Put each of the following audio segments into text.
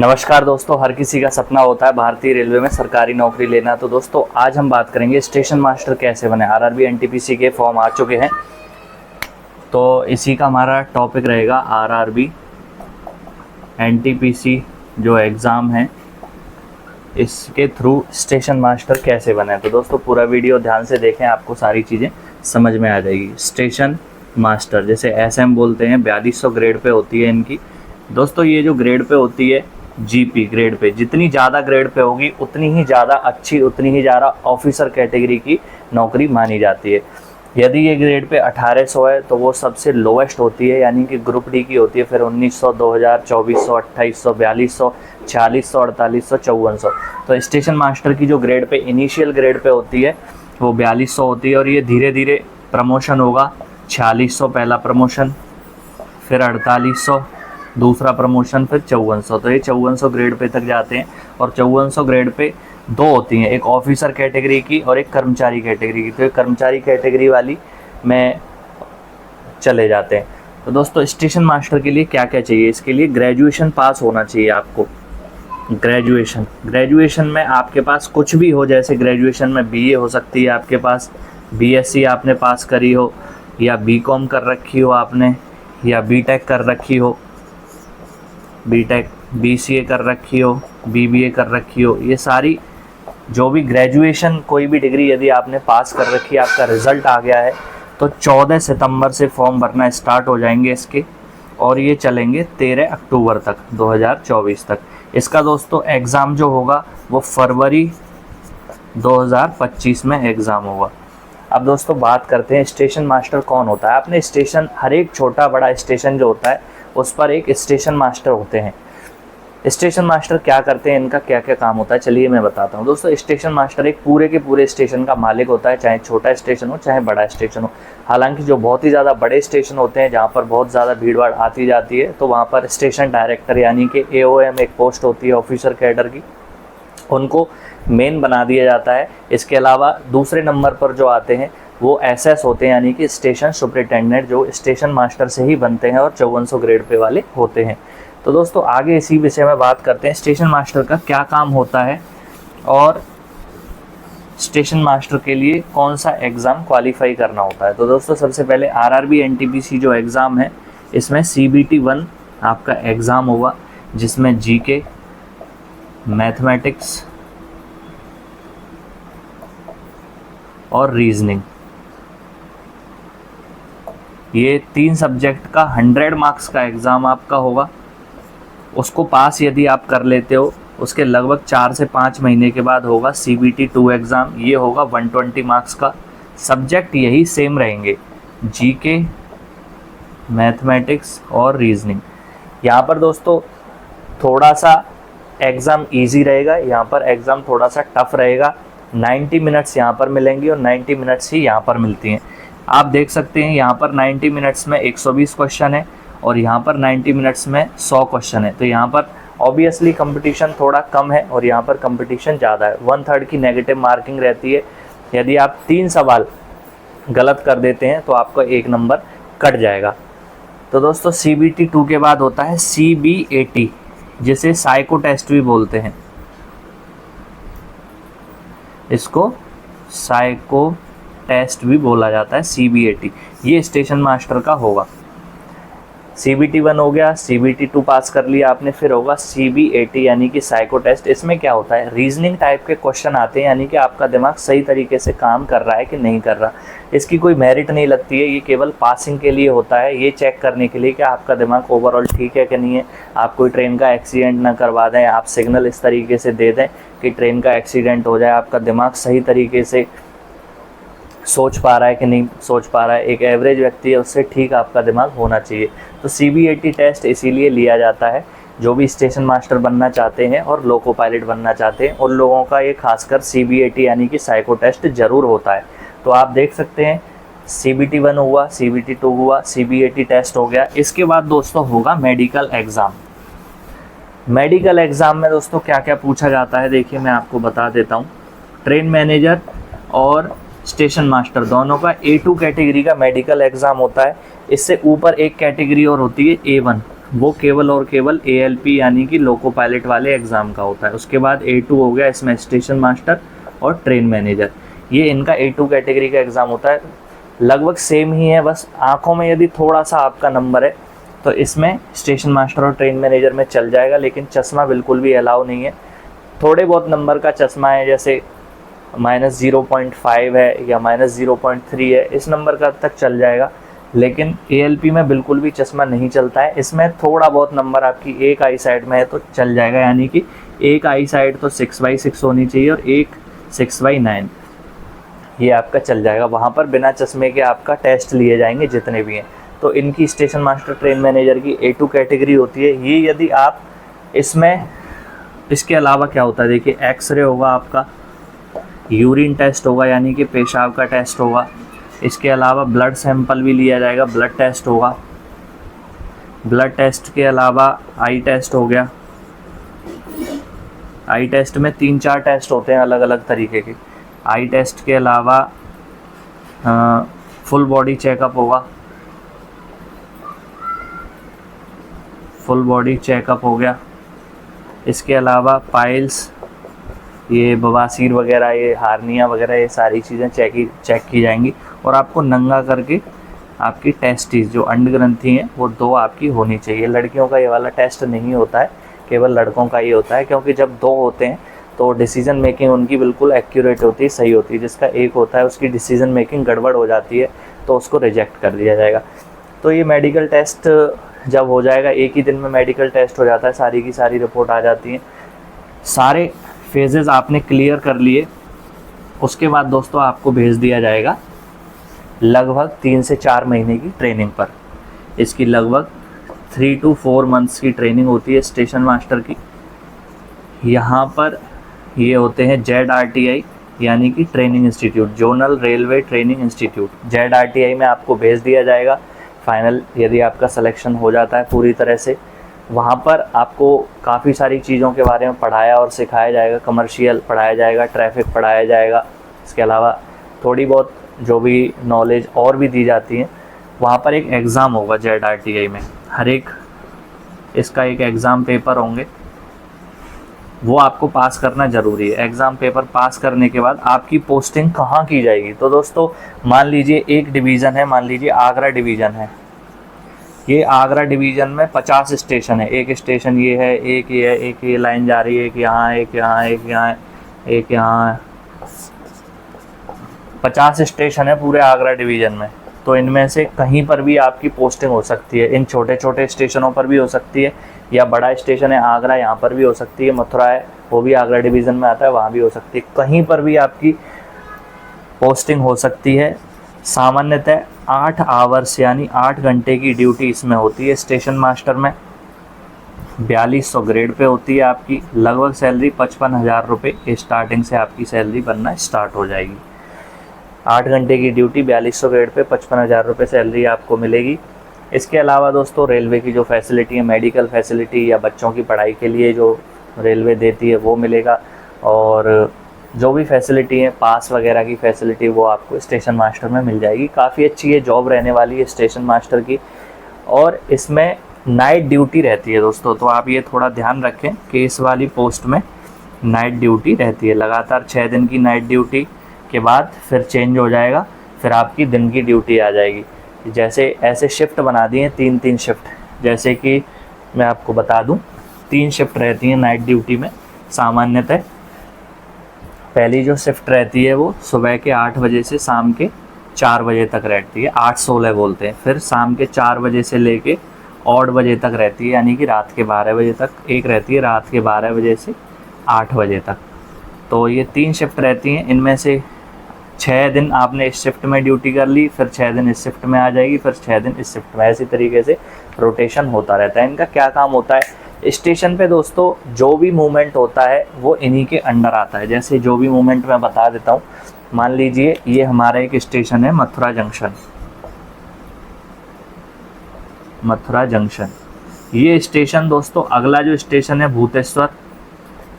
नमस्कार दोस्तों, हर किसी का सपना होता है भारतीय रेलवे में सरकारी नौकरी लेना। तो दोस्तों आज हम बात करेंगे स्टेशन मास्टर कैसे बने। आरआरबी एनटीपीसी के फॉर्म आ चुके हैं, तो इसी का हमारा टॉपिक रहेगा आरआरबी एनटीपीसी जो एग्ज़ाम है इसके थ्रू स्टेशन मास्टर कैसे बने। तो दोस्तों पूरा वीडियो ध्यान से देखें, आपको सारी चीज़ें समझ में आ जाएगी। स्टेशन मास्टर जैसे एसएम बोलते हैं, 4200 ग्रेड पे होती है इनकी। दोस्तों ये जो ग्रेड पे होती है जीपी ग्रेड पे, जितनी ज़्यादा ग्रेड पे होगी उतनी ही ज़्यादा अच्छी, उतनी ही ज़्यादा ऑफिसर कैटेगरी की नौकरी मानी जाती है। यदि ये ग्रेड पे 1800 है तो वो सबसे लोवेस्ट होती है, यानी कि ग्रुप डी की होती है। फिर 1900, 2000, 2400, 2800, 4200, 4600, 4800, 5400। तो स्टेशन मास्टर की जो grade pay initial grade pay होती है वो 4200 होती है, और ये धीरे धीरे प्रमोशन होगा। 4600 पहला प्रमोशन, फिर 4800 दूसरा प्रमोशन, फिर 5400। तो ये 5400 ग्रेड पे तक जाते हैं। और 5400 ग्रेड पे दो होती हैं, एक ऑफिसर कैटेगरी की और एक कर्मचारी कैटेगरी की। तो ये कर्मचारी कैटेगरी वाली में चले जाते हैं। तो दोस्तों स्टेशन मास्टर के लिए क्या क्या चाहिए, इसके लिए ग्रेजुएशन पास होना चाहिए आपको। ग्रेजुएशन में आपके पास कुछ भी हो, जैसे ग्रेजुएशन में बीए हो सकती है आपके पास, बीएससी आपने पास करी हो, या बीकॉम कर रखी हो आपने, या बीटेक कर रखी हो, बीटेक बीसीए कर रखी हो, बीबीए कर रखी हो। ये सारी जो भी ग्रेजुएशन कोई भी डिग्री यदि आपने पास कर रखी है, आपका रिज़ल्ट आ गया है, तो 14 सितंबर से फॉर्म भरना स्टार्ट हो जाएंगे इसके, और ये चलेंगे 13 अक्टूबर तक 2024 तक। इसका दोस्तों एग्ज़ाम जो होगा वो फरवरी 2025 में एग्ज़ाम होगा। अब दोस्तों बात करते हैं स्टेशन मास्टर कौन होता है। आपने स्टेशन, हर एक छोटा बड़ा स्टेशन जो होता है उस पर एक स्टेशन मास्टर होते हैं। स्टेशन मास्टर क्या करते हैं, इनका क्या क्या काम होता है, चलिए मैं बताता हूँ। दोस्तों स्टेशन मास्टर एक पूरे के पूरे स्टेशन का मालिक होता है, चाहे छोटा स्टेशन हो चाहे बड़ा स्टेशन हो। हालांकि जो बहुत ही ज़्यादा बड़े स्टेशन होते हैं जहाँ पर बहुत ज़्यादा भीड़ भाड़ आती जाती है, तो वहाँ पर स्टेशन डायरेक्टर यानी कि AOM एक पोस्ट होती है ऑफिसर कैडर की, उनको मेन बना दिया जाता है। इसके अलावा दूसरे नंबर पर जो आते हैं वो SS होते हैं, यानी कि स्टेशन सुपरिटेंडेंट, जो स्टेशन मास्टर से ही बनते हैं और 5400 ग्रेड पे वाले होते हैं। तो दोस्तों आगे इसी विषय में बात करते हैं स्टेशन मास्टर का क्या काम होता है, और स्टेशन मास्टर के लिए कौन सा एग्ज़ाम क्वालिफाई करना होता है। तो दोस्तों सबसे पहले आरआरबी एनटीपीसी जो एग्ज़ाम है इसमें CBT 1 आपका एग्ज़ाम होगा, जिसमें GK, मैथमेटिक्स और रीजनिंग, ये 3 सब्जेक्ट का 100 मार्क्स का एग्ज़ाम आपका होगा। उसको पास यदि आप कर लेते हो, उसके लगभग 4 से 5 महीने के बाद होगा CBT 2 एग्ज़ाम। ये होगा 120 मार्क्स का। सब्जेक्ट यही सेम रहेंगे, GK, मैथमेटिक्स और रीजनिंग। यहाँ पर दोस्तों थोड़ा सा एग्ज़ाम इजी रहेगा, यहाँ पर एग्ज़ाम थोड़ा सा टफ रहेगा। 90 मिनट्स यहाँ पर मिलेंगी और 90 मिनट्स ही यहाँ पर मिलती हैं। आप देख सकते हैं यहाँ पर 90 मिनट्स में 120 क्वेश्चन है, और यहाँ पर 90 मिनट्स में 100 क्वेश्चन है। तो यहाँ पर ऑब्वियसली कंपटीशन थोड़ा कम है और यहाँ पर कंपटीशन ज़्यादा है। 1/3 की नेगेटिव मार्किंग रहती है। यदि आप 3 सवाल गलत कर देते हैं तो आपका 1 नंबर कट जाएगा। तो दोस्तों CBT 2 के बाद होता है CBAT, जिसे साइको टेस्ट भी बोलते हैं। इसको साइको टेस्ट भी बोला जाता है, CBAT। ये स्टेशन मास्टर का होगा। CBT 1 हो गया, CBT 2 पास कर लिया आपने, फिर होगा CBAT यानी कि साइको टेस्ट। इसमें क्या होता है, रीजनिंग टाइप के क्वेश्चन आते हैं, यानी कि आपका दिमाग सही तरीके से काम कर रहा है कि नहीं कर रहा। इसकी कोई मेरिट नहीं लगती है, ये केवल पासिंग के लिए होता है, ये चेक करने के लिए कि आपका दिमाग ओवरऑल ठीक है कि नहीं है। आप कोई ट्रेन का एक्सीडेंट ना करवा दें, आप सिग्नल इस तरीके से दे दें कि ट्रेन का एक्सीडेंट हो जाए, आपका दिमाग सही तरीके से सोच पा रहा है कि नहीं सोच पा रहा है। एक एवरेज व्यक्ति है, उससे ठीक आपका दिमाग होना चाहिए। तो CBAT टेस्ट इसीलिए लिया जाता है, जो भी स्टेशन मास्टर बनना चाहते हैं और लोको पायलट बनना चाहते हैं उन लोगों का ये खासकर CBAT यानी कि साइको टेस्ट ज़रूर होता है। तो आप देख सकते हैं CBT 1 हुआ, CBT 2 हुआ, CBAT टेस्ट हो गया। इसके बाद दोस्तों होगा मेडिकल एग्ज़ाम। मेडिकल एग्ज़ाम में दोस्तों क्या क्या पूछा जाता है, देखिए मैं आपको बता देता हूँ। ट्रेन मैनेजर और स्टेशन मास्टर दोनों का A2 कैटेगरी का मेडिकल एग्ज़ाम होता है। इससे ऊपर एक कैटेगरी और होती है A1, वो केवल और केवल ALP यानी कि लोको पायलट वाले एग्ज़ाम का होता है। उसके बाद A2 हो गया, इसमें स्टेशन मास्टर और ट्रेन मैनेजर, ये इनका A2 कैटेगरी का एग्ज़ाम होता है। लगभग सेम ही है, बस आँखों में यदि थोड़ा सा आपका नंबर है तो इसमें स्टेशन मास्टर और ट्रेन मैनेजर में चल जाएगा, लेकिन चश्मा बिल्कुल भी अलाउ नहीं है। थोड़े बहुत नंबर का चश्मा है, जैसे -0.5 है या -0.3 है, इस नंबर का तक चल जाएगा, लेकिन ALP में बिल्कुल भी चश्मा नहीं चलता है। इसमें थोड़ा बहुत नंबर आपकी एक आई साइड में है तो चल जाएगा, यानी कि एक आई साइड तो 6/6 होनी चाहिए और एक 6/9, ये आपका चल जाएगा। वहाँ पर बिना चश्मे के आपका टेस्ट लिए जाएंगे जितने भी हैं। तो इनकी स्टेशन मास्टर ट्रेन मैनेजर की A2 कैटेगरी होती है। ये यदि आप इसमें, इसके अलावा क्या होता है देखिए, एक्सरे होगा आपका, यूरिन टेस्ट होगा यानी कि पेशाब का टेस्ट होगा, इसके अलावा ब्लड सैंपल भी लिया जाएगा, ब्लड टेस्ट होगा। ब्लड टेस्ट के अलावा आई टेस्ट हो गया। आई टेस्ट में 3-4 टेस्ट होते हैं अलग अलग तरीके के। आई टेस्ट के अलावा फुल बॉडी चेकअप होगा, फुल बॉडी चेकअप हो गया। इसके अलावा पाइल्स, ये बवासीर वगैरह, ये हार्निया वगैरह, ये सारी चीज़ें चेक की जाएंगी। और आपको नंगा करके आपकी टेस्टिस, जो अंड ग्रंथि हैं, वो 2 आपकी होनी चाहिए। लड़कियों का ये वाला टेस्ट नहीं होता है, केवल लड़कों का ही होता है, क्योंकि जब 2 होते हैं तो डिसीजन मेकिंग उनकी बिल्कुल एक्यूरेट होती है, सही होती है। जिसका 1 होता है उसकी डिसीजन मेकिंग गड़बड़ हो जाती है तो उसको रिजेक्ट कर दिया जाएगा। तो ये मेडिकल टेस्ट जब हो जाएगा, एक ही दिन में मेडिकल टेस्ट हो जाता है, सारी की सारी रिपोर्ट आ जाती है। सारे फेजेस आपने क्लियर कर लिए, उसके बाद दोस्तों आपको भेज दिया जाएगा लगभग 3 से 4 महीने की ट्रेनिंग पर। इसकी लगभग 3 to 4 मंथ्स की ट्रेनिंग होती है स्टेशन मास्टर की। यहाँ पर ये होते हैं ZRTI यानी कि training institute, zonal railway training institute. ZRTI में आपको भेज दिया जाएगा फाइनल, यदि आपका सिलेक्शन हो जाता है पूरी तरह से। वहाँ पर आपको काफ़ी सारी चीज़ों के बारे में पढ़ाया और सिखाया जाएगा। कमर्शियल पढ़ाया जाएगा, ट्रैफिक पढ़ाया जाएगा, इसके अलावा थोड़ी बहुत जो भी नॉलेज और भी दी जाती है। वहाँ पर एक एग्ज़ाम होगा ZRTI में, हर एक इसका एक एग्ज़ाम पेपर होंगे, वो आपको पास करना ज़रूरी है। एग्ज़ाम पेपर पास करने के बाद आपकी पोस्टिंग कहाँ की जाएगी, तो दोस्तों मान लीजिए एक डिवीज़न है, मान लीजिए आगरा डिवीज़न है। ये आगरा डिवीज़न में 50 स्टेशन है। एक स्टेशन ये है, एक ये है, एक ये लाइन जा रही है, एक यहाँ, एक यहाँ, एक यहाँ, एक यहाँ, 50 स्टेशन है पूरे आगरा डिवीज़न में। तो इनमें से कहीं पर भी आपकी पोस्टिंग हो सकती है। इन छोटे छोटे स्टेशनों पर भी हो सकती है, या बड़ा स्टेशन है आगरा, यहाँ पर भी हो सकती है। मथुरा है, वो भी आगरा डिवीज़न में आता है, वहाँ भी हो सकती है। कहीं पर भी आपकी पोस्टिंग हो सकती है। सामान्यतः 8 आवर्स यानी 8 घंटे की ड्यूटी इसमें होती है स्टेशन मास्टर में। 4200 ग्रेड पे होती है आपकी। लगभग सैलरी 55,000 रुपये स्टार्टिंग से आपकी सैलरी बनना स्टार्ट हो जाएगी। 8 घंटे की ड्यूटी, 4200 ग्रेड पे 55,000 रुपये सैलरी आपको मिलेगी। इसके अलावा दोस्तों रेलवे की जो फैसिलिटी है, मेडिकल फैसिलिटी या बच्चों की पढ़ाई के लिए जो रेलवे देती है वो मिलेगा, और जो भी फैसिलिटी है, पास वगैरह की फैसिलिटी, वो आपको स्टेशन मास्टर में मिल जाएगी। काफ़ी अच्छी ये जॉब रहने वाली है स्टेशन मास्टर की, और इसमें नाइट ड्यूटी रहती है दोस्तों। तो आप ये थोड़ा ध्यान रखें कि इस वाली पोस्ट में नाइट ड्यूटी रहती है। लगातार 6 दिन की नाइट ड्यूटी के बाद फिर चेंज हो जाएगा, फिर आपकी दिन की ड्यूटी आ जाएगी। जैसे ऐसे शिफ्ट बना दिए 3-3 शिफ्ट, जैसे कि मैं आपको बता दूं 3 शिफ्ट रहती हैं नाइट ड्यूटी में सामान्यतः। पहली जो शिफ्ट रहती है वो सुबह के 8 बजे से शाम के 4 बजे तक रहती है, 8-16 बोलते हैं। फिर शाम के 4 बजे से लेके ऑड बजे तक रहती है, यानी कि रात के 12 बजे तक। एक रहती है रात के 12 बजे से 8 बजे तक। तो ये 3 शिफ्ट रहती हैं। इनमें से 6 दिन आपने इस शिफ्ट में ड्यूटी कर ली, फिर 6 दिन इस शिफ्ट में आ जाएगी, फिर 6 दिन इस शिफ्ट में। इसी तरीके से रोटेशन होता रहता है। इनका क्या काम होता है स्टेशन पे दोस्तों, जो भी मूवमेंट होता है वो इन्हीं के अंडर आता है। जैसे जो भी मूवमेंट मैं बता देता हूँ, मान लीजिए ये हमारा एक स्टेशन है मथुरा जंक्शन। मथुरा जंक्शन ये स्टेशन दोस्तों, अगला जो स्टेशन है भूतेश्वर,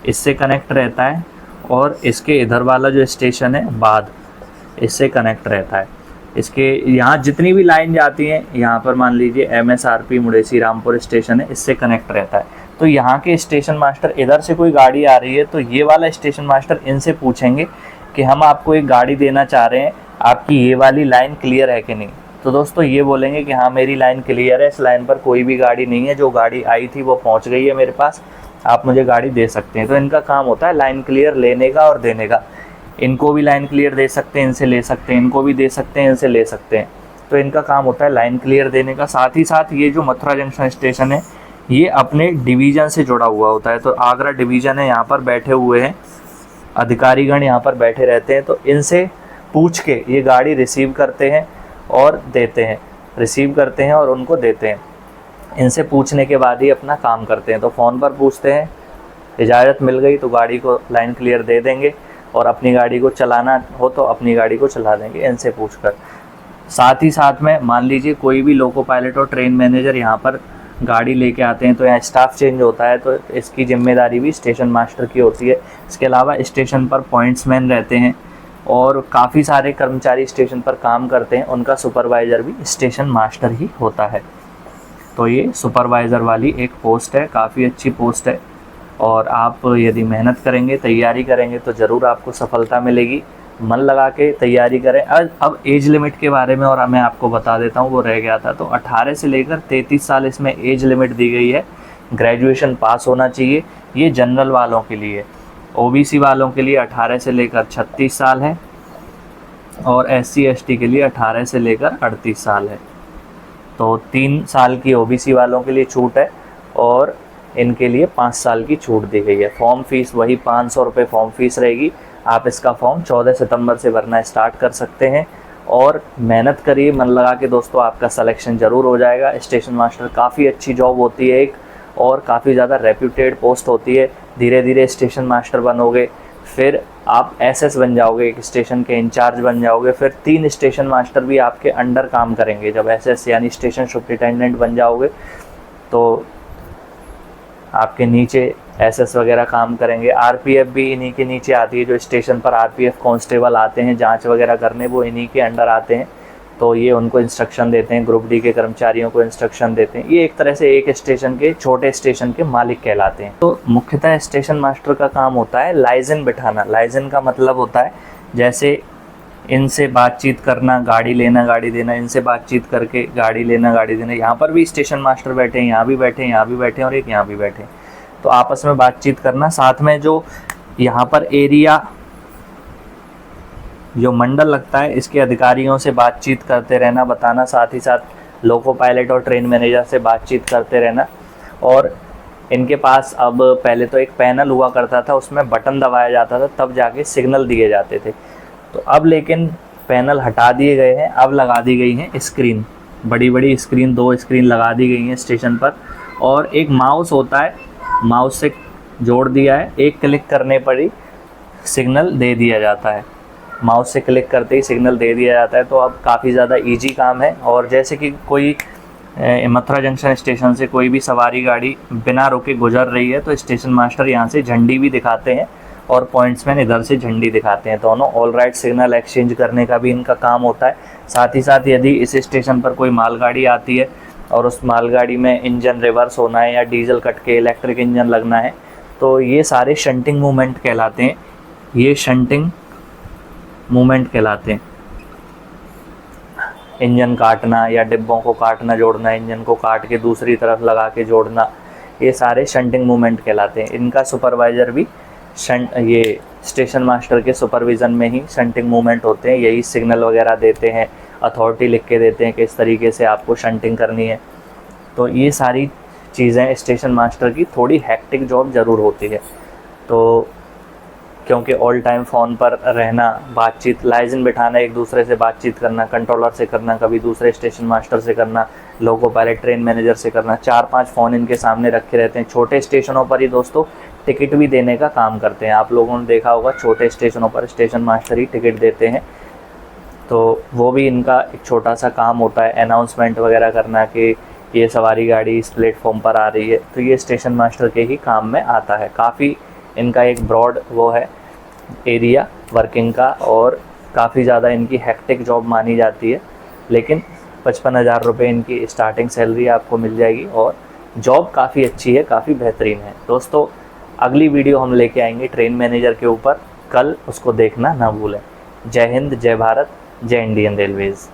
इससे कनेक्ट रहता है, और इसके इधर वाला जो स्टेशन है बाद, इससे कनेक्ट रहता है। इसके यहाँ जितनी भी लाइन जाती हैं, यहाँ पर मान लीजिए MSRP मुड़ेसी रामपुर स्टेशन है, इससे कनेक्ट रहता है। तो यहाँ के स्टेशन मास्टर, इधर से कोई गाड़ी आ रही है तो ये वाला स्टेशन मास्टर इनसे पूछेंगे कि हम आपको एक गाड़ी देना चाह रहे हैं, आपकी ये वाली लाइन क्लियर है कि नहीं। तो दोस्तों ये बोलेंगे कि हाँ मेरी लाइन क्लियर है, इस लाइन पर कोई भी गाड़ी नहीं है, जो गाड़ी आई थी वो पहुँच गई है मेरे पास, आप मुझे गाड़ी दे सकते हैं। तो इनका काम होता है लाइन क्लियर लेने का और देने का। इनको भी लाइन क्लियर दे सकते हैं, इनसे ले सकते हैं, इनको भी दे सकते हैं, इनसे ले सकते हैं। तो इनका काम होता है लाइन क्लियर देने का। साथ ही साथ ये जो मथुरा जंक्शन स्टेशन है ये अपने डिवीज़न से जुड़ा हुआ होता है। तो आगरा डिवीज़न है, यहाँ पर बैठे हुए हैं अधिकारीगण, यहाँ पर बैठे रहते हैं। तो इनसे पूछ के ये गाड़ी रिसीव करते हैं और देते हैं, रिसीव करते हैं और उनको देते हैं। इनसे पूछने के बाद ही अपना काम करते हैं। तो फ़ोन पर पूछते हैं, इजाज़त मिल गई तो गाड़ी को लाइन क्लियर दे देंगे, और अपनी गाड़ी को चलाना हो तो अपनी गाड़ी को चला देंगे इनसे पूछकर। साथ ही साथ में मान लीजिए कोई भी लोको पायलट और ट्रेन मैनेजर यहाँ पर गाड़ी लेके आते हैं तो यहाँ स्टाफ चेंज होता है, तो इसकी जिम्मेदारी भी स्टेशन मास्टर की होती है। इसके अलावा स्टेशन पर पॉइंट्समैन रहते हैं और काफ़ी सारे कर्मचारी स्टेशन पर काम करते हैं, उनका सुपरवाइज़र भी स्टेशन मास्टर ही होता है। तो ये सुपरवाइज़र वाली एक पोस्ट है, काफ़ी अच्छी पोस्ट है, और आप यदि मेहनत करेंगे, तैयारी करेंगे तो ज़रूर आपको सफलता मिलेगी। मन लगा के तैयारी करें। अब एज लिमिट के बारे में और मैं आपको बता देता हूँ, वो रह गया था। तो 18 से लेकर 33 साल इसमें एज लिमिट दी गई है। ग्रेजुएशन पास होना चाहिए, ये जनरल वालों के लिए। OBC वालों के लिए 18 से लेकर 36 साल है, और SC ST के लिए 18 से लेकर 38 साल है। तो 3 साल की OBC वालों के लिए छूट है, और इनके लिए 5 साल की छूट दी गई है। फॉर्म फीस वही 500 रुपये फॉर्म फीस रहेगी। आप इसका फॉर्म 14 सितंबर से भरना स्टार्ट कर सकते हैं, और मेहनत करिए, मन लगा के दोस्तों, आपका सिलेक्शन ज़रूर हो जाएगा। स्टेशन मास्टर काफ़ी अच्छी जॉब होती है एक, और काफ़ी ज़्यादा रेप्यूटेड पोस्ट होती है। धीरे धीरे स्टेशन मास्टर बनोगे, फिर आप SS बन जाओगे, एक स्टेशन के इंचार्ज बन जाओगे, फिर 3 स्टेशन मास्टर भी आपके अंडर काम करेंगे। जब SS यानी स्टेशन सुपरिटेंडेंट बन जाओगे तो आपके नीचे SS वगैरह काम करेंगे। RPF भी इन्हीं के नीचे आती है, जो स्टेशन पर RPF कांस्टेबल आते हैं जांच वगैरह करने, वो इन्हीं के अंडर आते हैं। तो ये उनको इंस्ट्रक्शन देते हैं, ग्रुप D के कर्मचारियों को इंस्ट्रक्शन देते हैं। ये एक तरह से एक स्टेशन के, छोटे स्टेशन के मालिक कहलाते हैं। तो मुख्यतः स्टेशन मास्टर का काम होता है लाइजन बिठाना। लाइजन का मतलब होता है जैसे इनसे बातचीत करना, गाड़ी लेना गाड़ी देना, इनसे बातचीत करके गाड़ी लेना गाड़ी देना। यहाँ पर भी स्टेशन मास्टर बैठे हैं, यहाँ भी बैठे हैं, यहाँ भी बैठे हैं, और एक यहाँ भी बैठे हैं। तो आपस में बातचीत करना, साथ में जो यहाँ पर एरिया, जो मंडल लगता है, इसके अधिकारियों से बातचीत करते रहना, बताना, साथ ही साथ लोको पायलट और ट्रेन मैनेजर से बातचीत करते रहना। और इनके पास अब पहले तो एक पैनल हुआ करता था, उसमें बटन दबाया जाता था, तब जाके सिग्नल दिए जाते थे। तो अब लेकिन पैनल हटा दिए गए हैं, अब लगा दी गई हैं स्क्रीन, बड़ी बड़ी स्क्रीन, 2 स्क्रीन लगा दी गई हैं स्टेशन पर। और एक माउस होता है, माउस से जोड़ दिया है, एक क्लिक करने पर ही सिग्नल दे दिया जाता है। माउस से क्लिक करते ही सिग्नल दे दिया जाता है। तो अब काफ़ी ज़्यादा इजी काम है। और जैसे कि कोई मथुरा जंक्शन स्टेशन से कोई भी सवारी गाड़ी बिना रुके गुजर रही है, तो स्टेशन मास्टर यहाँ से झंडी भी दिखाते हैं, और पॉइंट्समैन इधर से झंडी दिखाते हैं। दोनों ऑल राइट सिग्नल एक्सचेंज करने का भी इनका काम होता है। साथ ही साथ यदि इस स्टेशन पर कोई मालगाड़ी आती है और उस मालगाड़ी में इंजन रिवर्स होना है, या डीजल कट के इलेक्ट्रिक इंजन लगना है, तो ये सारे शंटिंग मूवमेंट कहलाते हैं। ये शंटिंग मूवमेंट कहलाते हैं। इंजन काटना या डिब्बों को काटना जोड़ना, इंजन को काट के दूसरी तरफ लगा के जोड़ना, ये सारे शंटिंग मूवमेंट कहलाते हैं। इनका सुपरवाइज़र भी ये स्टेशन मास्टर के सुपरविज़न में ही शंटिंग मूवमेंट होते हैं। यही सिग्नल वगैरह देते हैं, अथॉरिटी लिख के देते हैं कि इस तरीके से आपको शंटिंग करनी है। तो ये सारी चीज़ें स्टेशन मास्टर की थोड़ी हैक्टिक जॉब ज़रूर होती है। तो क्योंकि ऑल टाइम फ़ोन पर रहना, बातचीत, लाइजन बिठाना, एक दूसरे से बातचीत करना, कंट्रोलर से करना, कभी दूसरे स्टेशन मास्टर से करना, लोको पायलट ट्रेन मैनेजर से करना, 4-5 फ़ोन इनके सामने रखे रहते हैं। छोटे स्टेशनों पर ही दोस्तों टिकट भी देने का काम करते हैं। आप लोगों ने देखा होगा, छोटे स्टेशनों पर स्टेशन मास्टर ही टिकट देते हैं। तो वो भी इनका एक छोटा सा काम होता है, अनाउंसमेंट वगैरह करना कि ये सवारी गाड़ी इस प्लेटफॉर्म पर आ रही है। तो ये स्टेशन मास्टर के ही काम में आता है। काफ़ी इनका एक ब्रॉड वो है एरिया वर्किंग का, और काफ़ी ज़्यादा इनकी हेक्टिक जॉब मानी जाती है, लेकिन 55,000 रुपये इनकी स्टार्टिंग सैलरी आपको मिल जाएगी और जॉब काफ़ी अच्छी है, काफ़ी बेहतरीन है। दोस्तों अगली वीडियो हम लेके आएंगे ट्रेन मैनेजर के ऊपर, कल उसको देखना ना भूलें। जय हिंद, जय भारत, जय इंडियन रेलवेज़।